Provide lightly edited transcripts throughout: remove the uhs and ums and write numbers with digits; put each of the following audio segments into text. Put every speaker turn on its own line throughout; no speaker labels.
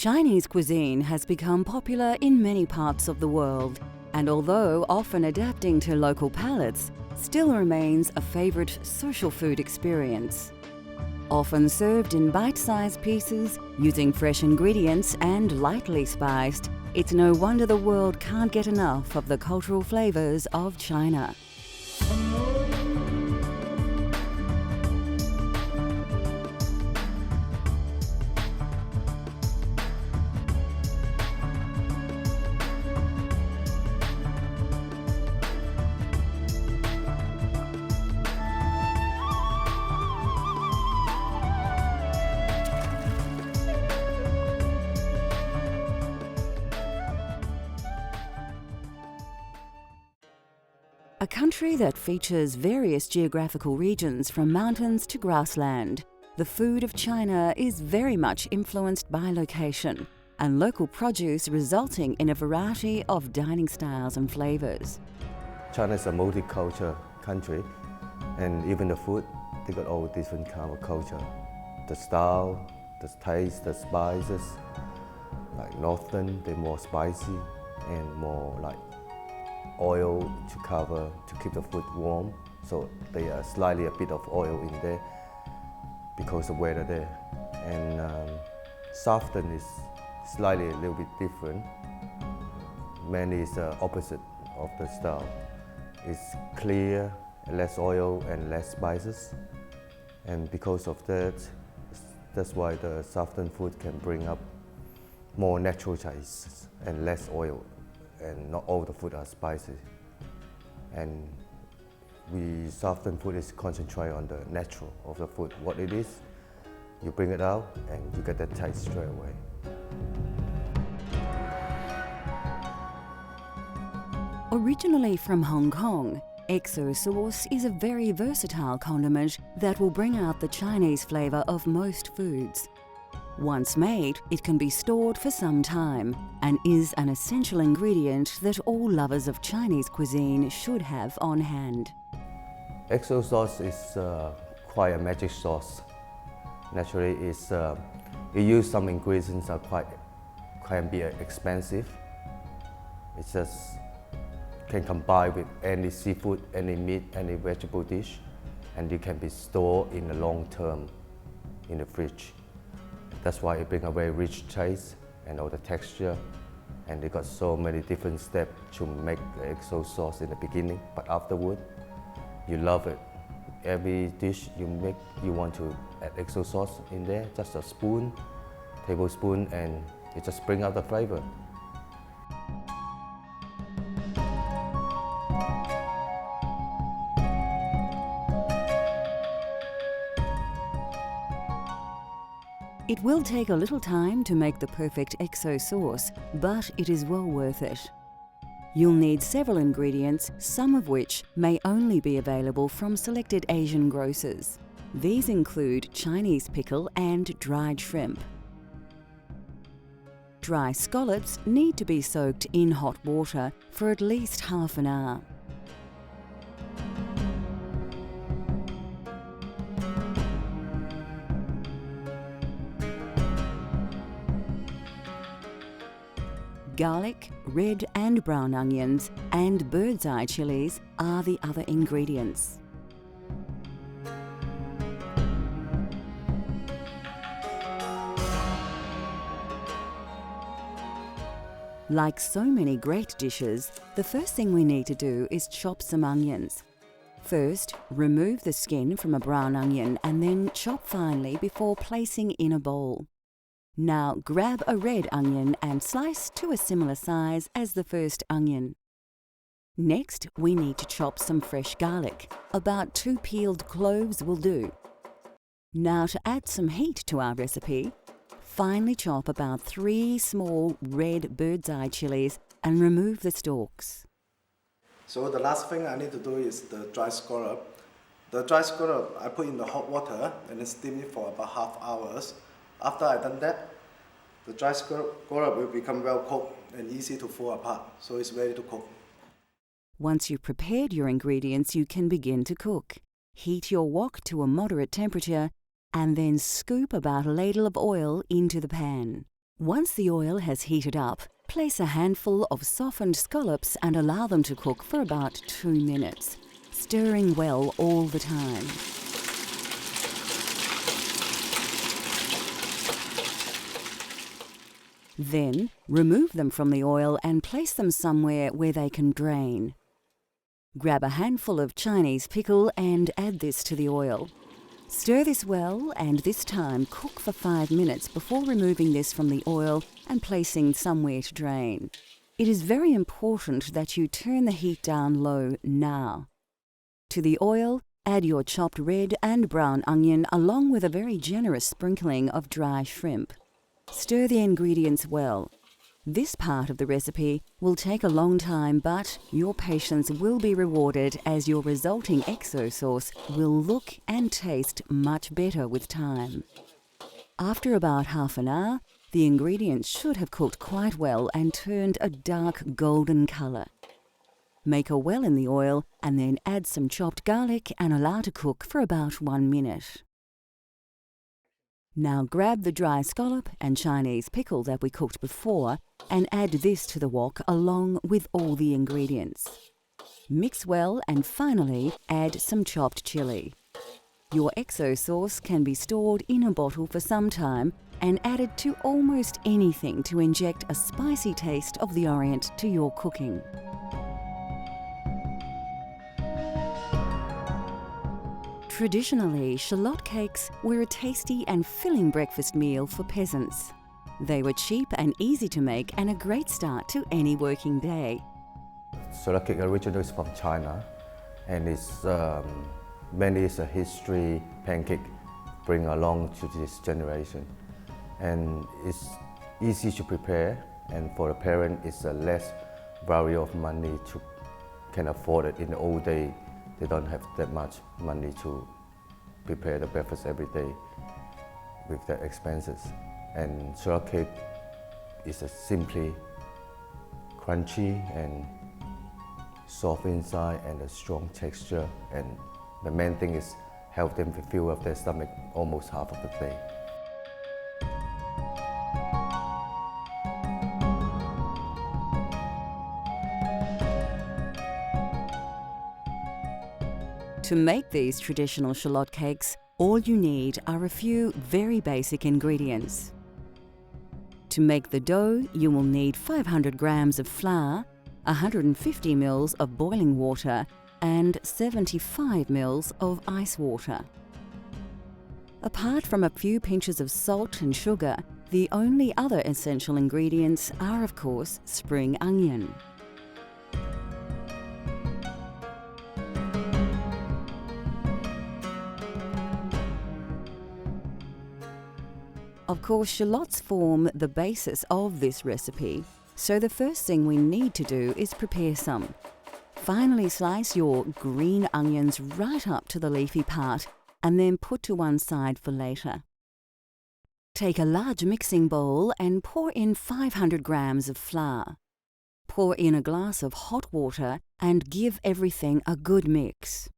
Chinese cuisine has become popular in many parts of the world, and although often adapting to local palates, still remains a favorite social food experience. Often served in bite-sized pieces, using fresh ingredients and lightly spiced, it's no wonder the world can't get enough of the cultural flavors of China. A country that features various geographical regions from mountains to grassland, the food of China is very much influenced by location and local produce, resulting in a variety of dining styles and flavors.
China is a multicultural country, and even the food, they got all different kind of culture. The style, the taste, the spices, like northern, they're more spicy and more like oil to cover, to keep the food warm. So they are slightly a bit of oil in there because of weather there. And southern is slightly a little bit different. Mainly it's the opposite of the style. It's clear, less oil and less spices. And because of that, that's why the southern food can bring up more natural taste and less oil. And not all the food are spicy. And southern food is concentrate on the natural of the food. What it is, you bring it out and you get that taste straight away.
Originally from Hong Kong, XO sauce is a very versatile condiment that will bring out the Chinese flavor of most foods. Once made, it can be stored for some time and is an essential ingredient that all lovers of Chinese cuisine should have on hand.
XO sauce is quite a magic sauce. Naturally, it use some ingredients that can be expensive. It just can combine with any seafood, any meat, any vegetable dish, and it can be stored in the long term in the fridge. That's why it brings a very rich taste and all the texture, and they got so many different steps to make the XO sauce in the beginning, but afterward, you love it. Every dish you make, you want to add XO sauce in there, just a spoon, tablespoon, and it just brings out the flavor.
It will take a little time to make the perfect XO sauce, but it is well worth it. You'll need several ingredients, some of which may only be available from selected Asian grocers. These include Chinese pickle and dried shrimp. Dry scallops need to be soaked in hot water for at least half an hour. Garlic, red and brown onions, and bird's eye chilies are the other ingredients. Like so many great dishes, the first thing we need to do is chop some onions. First, remove the skin from a brown onion and then chop finely before placing in a bowl. Now grab a red onion and slice to a similar size as the first onion. Next, we need to chop some fresh garlic. About 2 peeled cloves will do. Now to add some heat to our recipe, finely chop about 3 small red bird's eye chilies and remove the stalks.
So the last thing I need to do is the dry scallop. The dry scallop I put in the hot water and then steam it for about half hours. After I've done that, the dry scallop will become well cooked and easy to pull apart, so it's ready to cook.
Once you've prepared your ingredients, you can begin to cook. Heat your wok to a moderate temperature and then scoop about a ladle of oil into the pan. Once the oil has heated up, place a handful of softened scallops and allow them to cook for about 2 minutes, stirring well all the time. Then, remove them from the oil and place them somewhere where they can drain. Grab a handful of Chinese pickle and add this to the oil. Stir this well and this time cook for 5 minutes before removing this from the oil and placing somewhere to drain. It is very important that you turn the heat down low now. To the oil, add your chopped red and brown onion along with a very generous sprinkling of dry shrimp. Stir the ingredients well. This part of the recipe will take a long time, but your patience will be rewarded as your resulting XO sauce will look and taste much better with time. After about half an hour, the ingredients should have cooked quite well and turned a dark golden colour. Make a well in the oil and then add some chopped garlic and allow to cook for about 1 minute. Now grab the dry scallop and Chinese pickle that we cooked before and add this to the wok along with all the ingredients. Mix well and finally add some chopped chilli. Your XO sauce can be stored in a bottle for some time and added to almost anything to inject a spicy taste of the Orient to your cooking. Traditionally, shallot cakes were a tasty and filling breakfast meal for peasants. They were cheap and easy to make and a great start to any working day.
Shallot cake originally is from China, and it's mainly it's a history pancake bring along to this generation. And it's easy to prepare, and for a parent it's a less value of money to can afford it. In the old day, they don't have that much money to prepare the breakfast every day with their expenses. And shallot cake is a simply crunchy and soft inside and a strong texture. And the main thing is help them to fill up their stomach almost half of the day.
To make these traditional shallot cakes, all you need are a few very basic ingredients. To make the dough, you will need 500 grams of flour, 150 ml of boiling water, and 75 ml of ice water. Apart from a few pinches of salt and sugar, the only other essential ingredients are, of course, spring onion. Of course, shallots form the basis of this recipe, so the first thing we need to do is prepare some. Finally, slice your green onions right up to the leafy part and then put to one side for later. Take a large mixing bowl and pour in 500 grams of flour. Pour in a glass of hot water and give everything a good mix.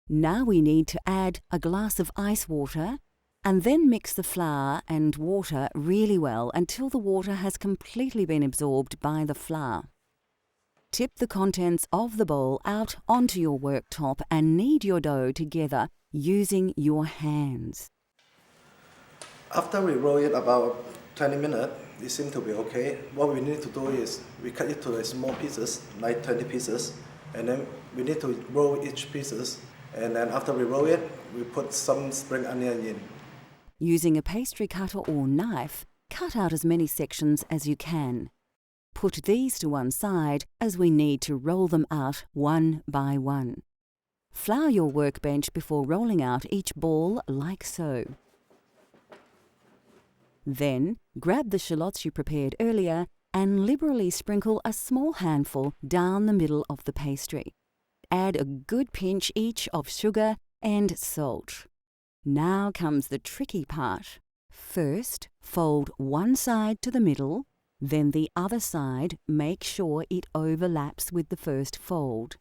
Now we need to add a glass of ice water and then mix the flour and water really well until the water has completely been absorbed by the flour. Tip the contents of the bowl out onto your worktop and knead your dough together using your hands.
After we roll it about 20 minutes, it seems to be okay. What we need to do is we cut it to small pieces, like 20 pieces, and then we need to roll each pieces. And then after we roll it, we put some spring onion in.
Using a pastry cutter or knife, cut out as many sections as you can. Put these to one side as we need to roll them out one by one. Flour your workbench before rolling out each ball like so. Then, grab the shallots you prepared earlier and liberally sprinkle a small handful down the middle of the pastry. Add a good pinch each of sugar and salt. Now comes the tricky part. First, fold one side to the middle, then the other side, make sure it overlaps with the first fold.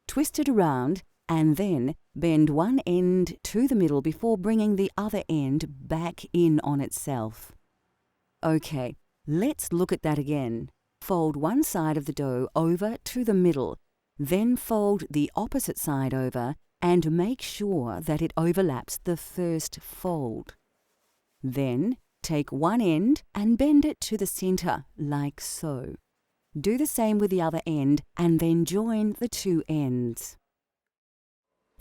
Twist it around and then bend one end to the middle before bringing the other end back in on itself. Okay, let's look at that again. Fold one side of the dough over to the middle, then fold the opposite side over and make sure that it overlaps the first fold. Then take one end and bend it to the center, like so. Do the same with the other end and then join the two ends.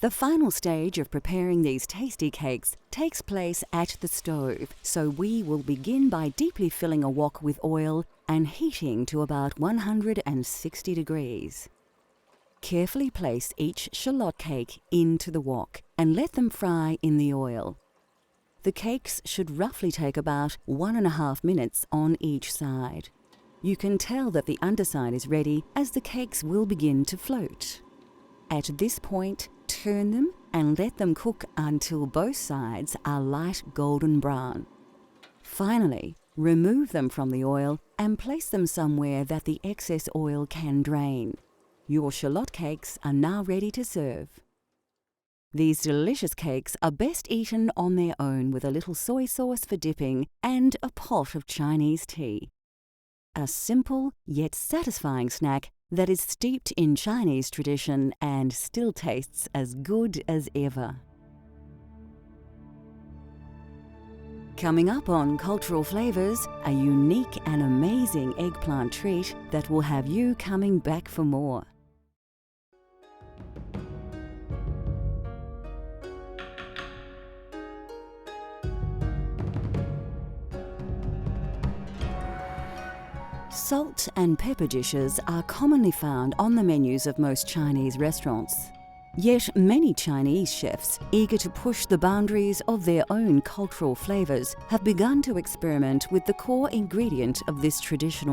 The final stage of preparing these tasty cakes takes place at the stove, so we will begin by deeply filling a wok with oil and heating to about 160 degrees. Carefully place each shallot cake into the wok and let them fry in the oil. The cakes should roughly take about 1.5 minutes on each side. You can tell that the underside is ready as the cakes will begin to float. At this point, turn them and let them cook until both sides are light golden brown. Finally, remove them from the oil and place them somewhere that the excess oil can drain. Your shallot cakes are now ready to serve. These delicious cakes are best eaten on their own with a little soy sauce for dipping and a pot of Chinese tea. A simple yet satisfying snack that is steeped in Chinese tradition and still tastes as good as ever. Coming up on Cultural Flavours, a unique and amazing eggplant treat that will have you coming back for more. Salt and pepper dishes are commonly found on the menus of most Chinese restaurants. Yet many Chinese chefs, eager to push the boundaries of their own cultural flavours, have begun to experiment with the core ingredient of this traditional